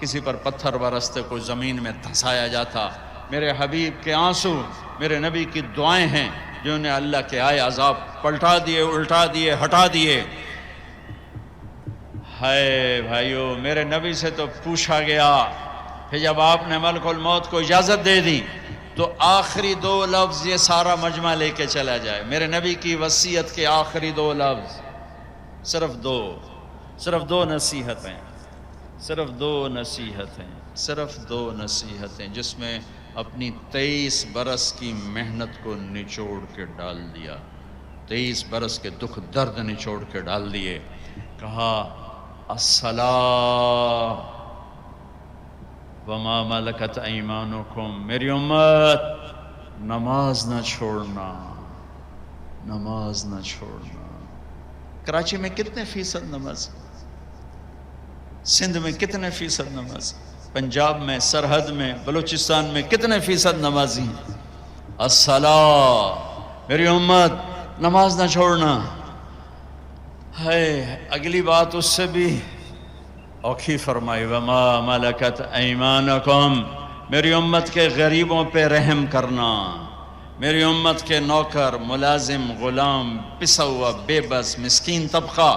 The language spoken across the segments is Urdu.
کسی پر پتھر برستے، کوئی زمین میں دھسایا جاتا۔ میرے حبیب کے آنسو میرے نبی کی دعائیں ہیں جنہوں نے اللہ کے آئے عذاب پلٹا دیے، الٹا دیے، ہٹا دیے۔ ہائے بھائیو، میرے نبی سے تو پوچھا گیا، پھر جب آپ نے ملک الموت کو اجازت دے دی تو آخری 2 لفظ یہ سارا مجمع لے کے چلا جائے۔ میرے نبی کی وصیت کے آخری 2 لفظ، صرف 2 نصیحتیں، صرف 2 نصیحتیں، صرف 2 نصیحتیں، جس میں اپنی 23 برس کی محنت کو نچوڑ کے ڈال دیا، 23 برس کے دکھ درد نچوڑ کے ڈال دیے۔ کہا الصلاۃ وما ملکت ایمانکم، میری امت نماز نہ چھوڑنا، نماز نہ چھوڑنا۔ کراچی میں کتنے فیصد نماز؟ سندھ میں کتنے فیصد نماز؟ پنجاب میں، سرحد میں، بلوچستان میں کتنے فیصد نمازی ہیں؟ الصلاۃ، میری امت نماز نہ چھوڑنا۔ ہے اگلی بات اس سے بھی اوکھی فرمائی، وما ملکت ایمانکم، میری امت کے غریبوں پہ رحم کرنا، میری امت کے نوکر، ملازم، غلام، پسا ہوا، بے بس، مسکین طبقہ،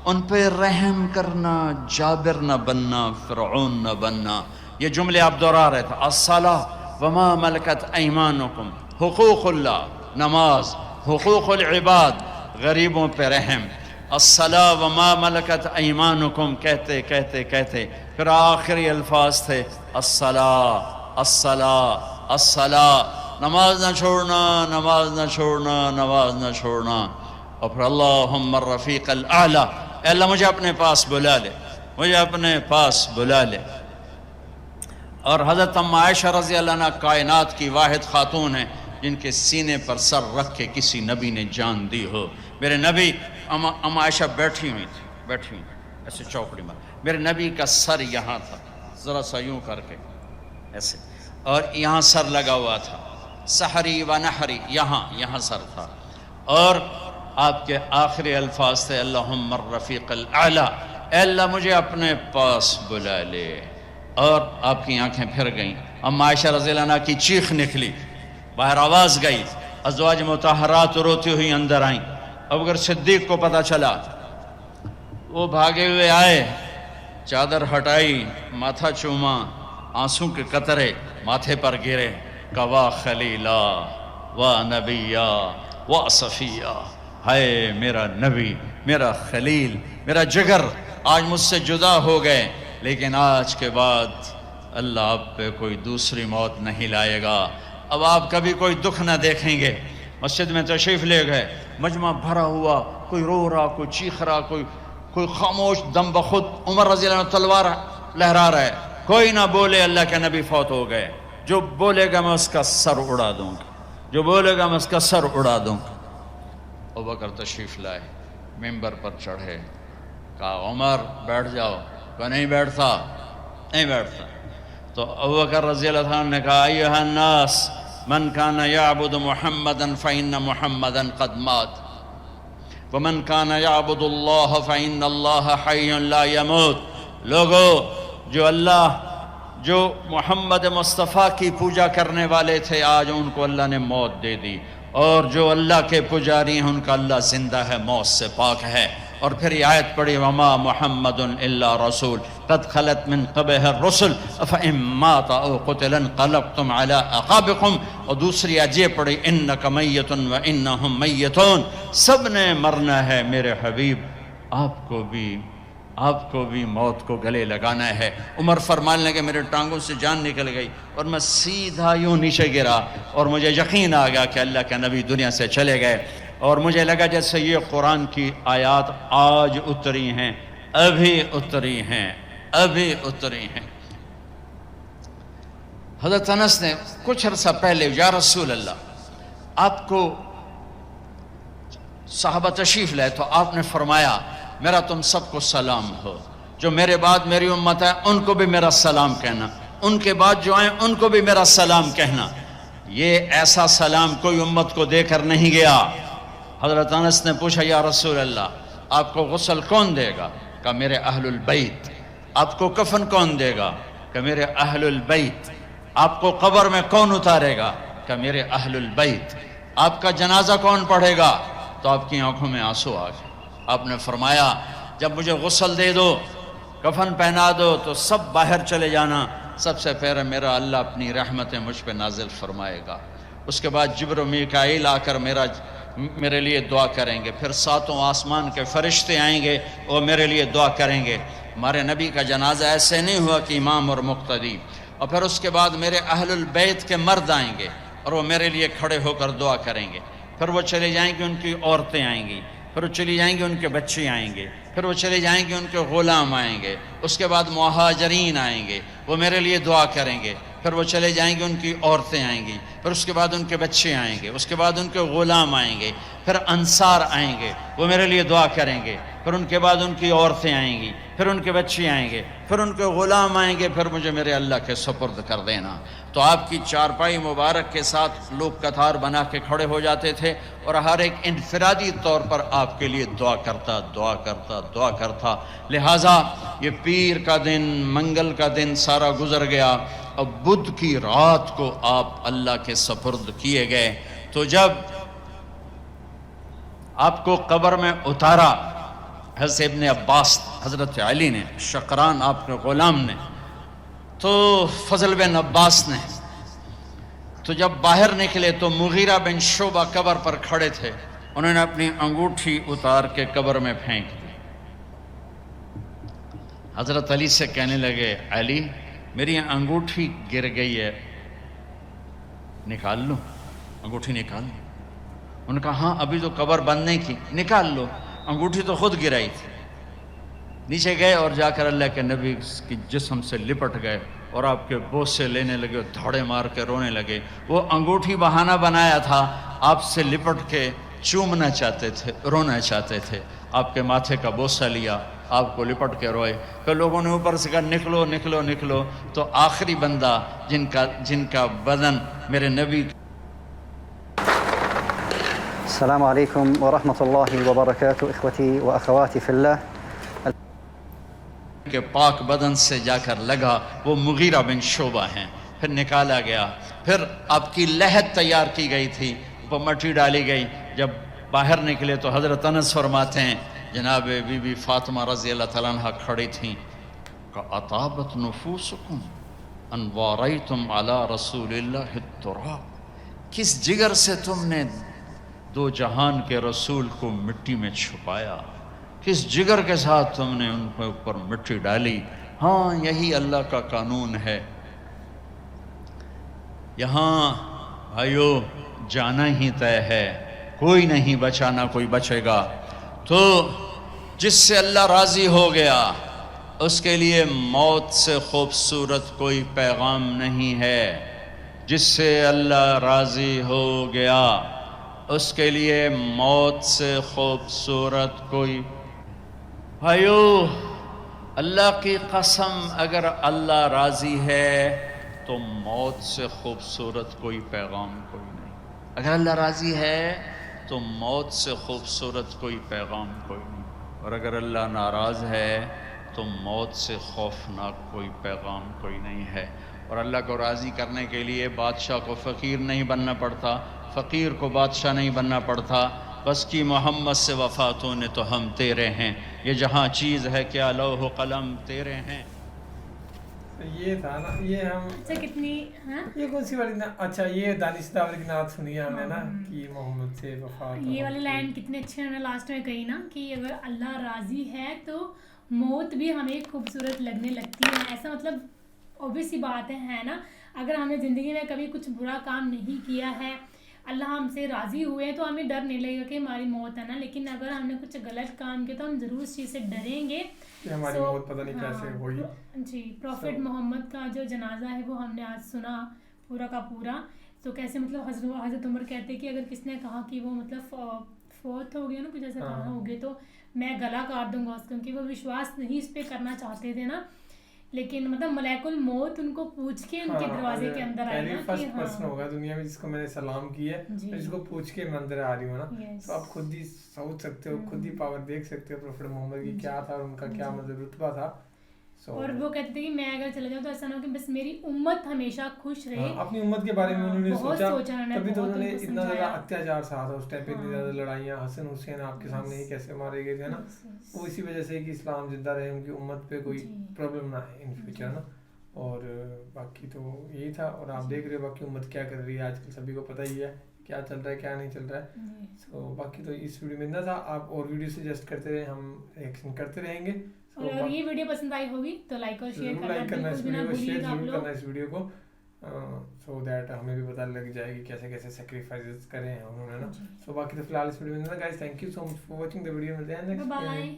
ان پہ رحم کرنا، جابر نہ بننا، فرعون نہ بننا۔ یہ جملے آپ دہرا رہے تھے، الصلاۃ وما ملکت ایمانکم، حقوق اللہ، نماز، حقوق العباد، غریبوں پہ رحم، الصلاۃ وما ملکت ایمانکم، کہتے کہتے کہتے پھر آخری الفاظ تھے الصلاۃ، الصلاۃ، الصلاۃ، نماز نہ چھوڑنا، نماز نہ چھوڑنا، نماز نہ چھوڑنا۔ اور پھر اللہم الرفیق الاعلی، اے اللہ مجھے اپنے پاس بلا لے، مجھے اپنے پاس بلا لے۔ اور حضرت ام عائشہ رضی اللہ عنہ کائنات کی واحد خاتون ہیں جن کے سینے پر سر رکھ کے کسی نبی نے جان دی ہو۔ میرے نبی، ام عائشہ بیٹھی ہوئی تھی ایسے چوکڑی میں، میرے نبی کا سر یہاں تھا، ذرا سا یوں کر کے ایسے، اور یہاں سر لگا ہوا تھا، سحری و نحری، یہاں سر تھا، اور آپ کے آخری الفاظ تھے اللہم الرفیق الاعلی، اے اللہ مجھے اپنے پاس بلا لے۔ اور آپ کی آنکھیں پھر گئیں، ام عائشہ رضی اللہ عنہ کی چیخ نکلی، باہر آواز گئی، ازواج مطہرات روتی ہوئی اندر آئیں۔ ابوبکر صدیق کو پتہ چلا، وہ بھاگے ہوئے آئے، چادر ہٹائی، ماتھا چوما، آنسوں کے قطرے ماتھے پر گرے، کوا خلیلا و نبیا و صفیہ، ہائے میرا نبی، میرا خلیل، میرا جگر آج مجھ سے جدا ہو گئے، لیکن آج کے بعد اللہ آپ پہ کوئی دوسری موت نہیں لائے گا، اب آپ کبھی کوئی دکھ نہ دیکھیں گے۔ مسجد میں تشریف لے گئے، مجمع بھرا ہوا، کوئی رو رہا، کوئی چیخ رہا، کوئی خاموش، دم بخود عمر رضی اللہ عنہ تلوار لہرا رہا ہے، کوئی نہ بولے اللہ کے نبی فوت ہو گئے، جو بولے گا میں اس کا سر اڑا دوں گا، جو بولے گا میں اس کا سر اڑا دوں گا۔ ابوبکر تشریف لائے، ممبر پر چڑھے، کہا عمر بیٹھ جاؤ، کہا نہیں بیٹھتا، نہیں بیٹھتا۔ تو ابوبکر رضی اللہ عنہ نے کہا ایھا الناس من کان یعبد محمدا فإن محمدا قد مات ومن کان یعبد اللہ فإن اللہ حی لا یموت، لوگو جو محمد مصطفیٰ کی پوجا کرنے والے تھے آج ان کو اللہ نے موت دے دی، اور جو اللہ کے پجاری ہیں ان کا اللہ زندہ ہے، موت سے پاک ہے۔ اور پھر یہ آیت پڑھی وما محمد الا رسول قد خلت من قبلہ الرسل افإن مات او قتل انقلبتم علی اعقابکم، اور دوسری آیت یہ پڑھی انک میت وانہم میتون، سب نے مرنا ہے میرے حبیب، آپ کو بھی موت کو گلے لگانا ہے۔ عمر فرمانے لگے میرے ٹانگوں سے جان نکل گئی اور میں سیدھا یوں نیچے گرا، اور مجھے یقین آ گیا کہ اللہ کے نبی دنیا سے چلے گئے، اور مجھے لگا جیسے یہ قرآن کی آیات آج اتری ہیں، ابھی اتری ہیں۔ حضرت انس نے کچھ عرصہ پہلے یا رسول اللہ، آپ کو صحابہ تشریف لائے تو آپ نے فرمایا میرا تم سب کو سلام ہو، جو میرے بعد میری امت ہے ان کو بھی میرا سلام کہنا، ان کے بعد جو آئیں ان کو بھی میرا سلام کہنا۔ یہ ایسا سلام کوئی امت کو دے کر نہیں گیا۔ حضرت انس نے پوچھا یا رسول اللہ آپ کو غسل کون دے گا؟ کہا میرے اہل البیت، آپ کو کفن کون دے گا؟ کہ میرے اہل البیت. آپ کو قبر میں کون اتارے گا؟ کہ میرے اہل البیت. آپ کا جنازہ کون پڑھے گا؟ تو آپ کی آنکھوں میں آنسو آ گئے. آپ نے فرمایا جب مجھے غسل دے دو، کفن پہنا دو، تو سب باہر چلے جانا، سب سے پہلے میرا اللہ اپنی رحمتیں مجھ پہ نازل فرمائے گا. اس کے بعد جبر و میکائیل آ کر میرے لیے دعا کریں گے. پھر 7 آسمان کے فرشتے آئیں گے، وہ میرے لیے دعا کریں گے. ہمارے نبی کا جنازہ ایسے نہیں ہوا کہ امام اور مقتدی. اور پھر اس کے بعد میرے اہل البیت کے مرد آئیں گے اور وہ میرے لیے کھڑے ہو کر دعا کریں گے. پھر وہ چلے جائیں گے، ان کی عورتیں آئیں گی. پھر وہ چلی جائیں گے، ان کے بچے آئیں گے. پھر وہ چلے جائیں گے، ان کے غلام آئیں گے. اس کے بعد مہاجرین آئیں گے، وہ میرے لیے دعا کریں گے. پھر وہ چلے جائیں گے، ان کی عورتیں آئیں گی. پھر اس کے بعد ان کے بچے آئیں گے. اس کے بعد ان کے غلام آئیں گے. پھر انصار آئیں گے، وہ میرے لیے دعا کریں گے. پھر ان کے بعد ان کی عورتیں آئیں گی. پھر ان کے بچے آئیں گے. پھر ان کے غلام آئیں گے. پھر مجھے میرے اللہ کے سپرد کر دینا. تو آپ کی چارپائی مبارک کے ساتھ لوگ قطار بنا کے کھڑے ہو جاتے تھے اور ہر ایک انفرادی طور پر آپ کے لیے دعا کرتا دعا کرتا دعا کرتا. لہٰذا یہ پیر کا دن، منگل کا دن سارا گزر گیا. اب بدھ کی رات کو آپ اللہ کے سپرد کیے گئے. تو جب آپ کو قبر میں اتارا، حضرت ابن عباس، حضرت علی نے، شقران آپ کے غلام نے، تو فضل بن عباس نے، تو جب باہر نکلے تو مغیرہ بن شعبہ قبر پر کھڑے تھے. انہوں نے اپنی انگوٹھی اتار کے قبر میں پھینک دی. حضرت علی سے کہنے لگے، علی میری انگوٹھی گر گئی ہے، نکال لو، انگوٹھی نکال لو. انہوں نے کہا ہاں ابھی تو قبر بند نہیں کی، نکال لو، انگوٹھی تو خود گرائی تھی. نیچے گئے اور جا کر اللہ کے نبی کی جسم سے لپٹ گئے اور آپ کے بوسے لینے لگے اور دھاڑے مار کے رونے لگے. وہ انگوٹھی بہانہ بنایا تھا، آپ سے لپٹ کے چومنا چاہتے تھے، رونا چاہتے تھے. آپ کے ماتھے کا بوسہ لیا، آپ کو لپٹ کے روئے. کہ لوگوں نے اوپر سے کہا نکلو نکلو نکلو. تو آخری بندہ جن کا بدن میرے نبی السلام علیکم ورحمۃ اللہ وبرکاتہ. اخوتی و اخواتی فی اللہ، کے پاک بدن سے جا کر لگا، وہ مغیرہ بن شعبہ ہیں. پھر نکالا گیا. پھر آپ کی لحد تیار کی گئی تھی، وہ مٹی ڈالی گئی. جب باہر نکلے تو حضرت انس فرماتے ہیں جناب بی بی فاطمہ رضی اللہ تعالیٰ عنہ کھڑی تھیں. کہ اطابت نفوسکم ان واریتم علی رسول اللہ التراب. کس جگر سے تم نے دو جہان کے رسول کو مٹی میں چھپایا، کس جگر کے ساتھ تم نے ان کے اوپر مٹی ڈالی. ہاں یہی اللہ کا قانون ہے. یہاں بھائیو جانا ہی طے ہے، کوئی نہیں بچا، نہ کوئی بچے گا. تو جس سے اللہ راضی ہو گیا اس کے لیے موت سے خوبصورت کوئی پیغام نہیں ہے. جس سے اللہ راضی ہو گیا اس کے لیے موت سے خوبصورت کوئی. بھائیو اللہ کی قسم، اگر اللہ راضی ہے تو موت سے خوبصورت کوئی پیغام کوئی نہیں. اگر اللہ راضی ہے تو موت سے خوبصورت کوئی پیغام کوئی نہیں. اور اگر اللہ ناراض ہے تو موت سے خوفناک کوئی پیغام کوئی نہیں ہے. اور اللہ کو راضی کرنے کے لیے بادشاہ کو فقیر نہیں بننا پڑتا، فقیر کو بادشاہ نہیں بننا پڑتا. بس کی محمد سے وفاتوں نے تو ہم تیرے ہیں، یہ جہاں چیز ہے کیا لوح و قلم تیرے ہیں. یہ تھا نا، یہ ہم اچھا کتنی ہاں یہ کون سی والی نا، اچھا یہ دانش داور کی نعت سنی ہے ہم نے نا کہ محمد سے وفات. یہ والی لائن کتنے اچھے انہوں نے لاسٹ میں کہی نا کہ اگر اللہ راضی ہے تو موت بھی ہمیں خوبصورت لگنے لگتی ہے. ایسا مطلب اوبیس سی بات ہے نا. اگر ہم نے زندگی میں کبھی کچھ برا کام نہیں کیا ہے، اللہ ہم سے راضی ہوئے تو ہمیں ڈر نہیں لگے گا کہ ہماری موت ہے نا. لیکن اگر ہم نے کچھ غلط کام کیا تو ہم ضرور اس چیز سے ڈریں گے کہ ہماری موت پتہ نہیں کیسے ہوئی. جی پروفٹ محمد کا جو جنازہ ہے وہ ہم نے آج سنا پورا کا پورا. تو کیسے مطلب حضرت عمر کہتے کہ اگر کس نے کہا کہ وہ مطلب فوت ہو گیا نا، کچھ ایسا کہا ہو گیا تو میں گلا کاٹ دوں گا اس کا، کیونکہ وہ وشواس نہیں اس پہ کرنا چاہتے تھے نا. لیکن مطلب ملائک الموت ان کو پوچھ کے ان کے دروازے کے اندر آئے نا. فرسٹ پرسن ہوگا دنیا میں جس کو میں نے سلام کی ہے، جس کو پوچھ کے میں اندر آ رہی ہوں نا. تو آپ خود ہی سوچ سکتے ہو، خود ہی پاور دیکھ سکتے ہو پروفٹ محمد کی کیا تھا اور ان کا کیا مطلب رتبہ تھا. اور وہ کہتے تھے کہ میں اگر چلا جاؤں تو ایسا نہ ہو کہ بس میری امت ہمیشہ خوش رہے. اپنی امت کے بارے میں انہوں نے بہت سوچا, انہوں تبھی تو انہوں نے ان کو اتنا زیادہ سمجھایا. اتیاچار سہا تھا اس ٹائم پہ, اتنی زیادہ لڑائیاں, حسن حسین آپ کے سامنے ہی کیسے مارے گئے تھے نا, وہ اسی وجہ سے کہ اسلام زندہ رہے, ان کی امت پہ کوئی پرابلم نہ ہے ان فیوچر نا. اور باقی تو یہی تھا. اور آپ دیکھ رہے ہو باقی امت کیا کر رہی ہے آج کل, سبھی کو پتہ ہی ہے کیا چل رہا ہے کیا نہیں چل رہا ہے. سو باقی تو اس ویڈیو میں اتنا تھا. آپ اور ویڈیو سجیسٹ کرتے رہے, ہم ایکشن کرتے رہیں گے. اور اگر یہ ویڈیو پسند آئی ہوگی تو لائک اور شیئر کرنا اس بالکل بھی نہ ویڈیو کو, شیئر بھولیے گا آپ ضرور لوگ. کرنا اس ویڈیو کو, سو دیٹ ہمیں بھی پتہ لگ جائے گی کیسے کیسے سیکریفائسز کرے ہیں انہوں نے نا. سو باقی تو فی الحال اس ویڈیو میں نا guys, thank you so much for watching the video. ملتے ہیں نیکسٹ. بائے.